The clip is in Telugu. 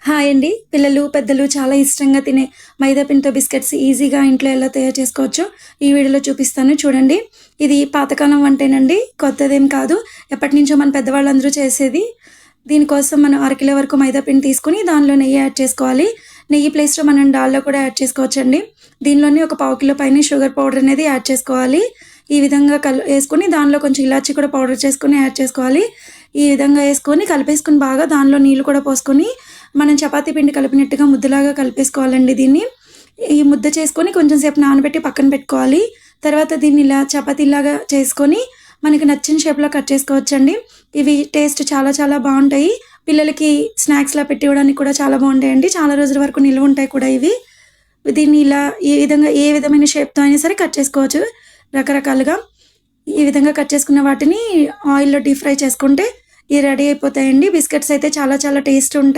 హాయ్ అండి. పిల్లలు, పెద్దలు చాలా ఇష్టంగా తినే మైదా పిండితో బిస్కెట్స్ ఈజీగా ఇంట్లో ఎలా తయారు చేసుకోవచ్చో ఈ వీడియోలో చూపిస్తాను చూడండి. ఇది పాతకాలం వంటేనండి. కొత్తదేం కాదు. ఎప్పటినుంచో మన పెద్దవాళ్ళందరూ చేసేది. దీనికోసం మనం అరకిలో వరకు మైదా పిండి తీసుకొని దానిలో నెయ్యి యాడ్ చేసుకోవాలి. నెయ్యి ప్లేస్‌లో మనం డాల్డా కూడా యాడ్ చేసుకోవచ్చండి. దీనిలోనే ఒక పావు కిలో పైనే షుగర్ పౌడర్ అనేది యాడ్ చేసుకోవాలి. ఈ విధంగా ఏసుకొని దానిలో కొంచెం ఇలాచీ కూడా పౌడర్ చేసుకొని యాడ్ చేసుకోవాలి. ఈ విధంగా ఏసుకొని కలిపేసుకొని బాగా దానిలో నీళ్ళు కూడా పోసుకొని మనం చపాతీ పిండి కలిపినట్టుగా ముద్దలాగా కలిపేసుకోవాలండి దీన్ని. ఈ ముద్ద చేసుకొని కొంచెం సేపు నానబెట్టి పక్కన పెట్టుకోవాలి. తర్వాత దీన్ని ఇలా చపాతీలాగా చేసుకొని మనకి నచ్చిన షేప్‌లో కట్ చేసుకోవచ్చండి. ఇవి టేస్ట్ చాలా చాలా బావుంటాయి. పిల్లలకి స్నాక్స్‌లా పెట్టివ్వడానికి కూడా చాలా బావుంటాయండి. చాలా రోజుల వరకు నిల్వ ఉంటాయి కూడా ఇవి. దీన్ని ఇలా ఏ విధమైన షేప్‌తో అయినా సరే కట్ చేసుకోవచ్చు రకరకాలుగా. ఈ విధంగా కట్ చేసుకున్న వాటిని ఆయిల్‌లో డీప్ ఫ్రై చేసుకుంటే ఇవి రెడీ అయిపోతాయండి. బిస్కెట్స్ అయితే చాలా చాలా టేస్ట్ ఉంటాయి.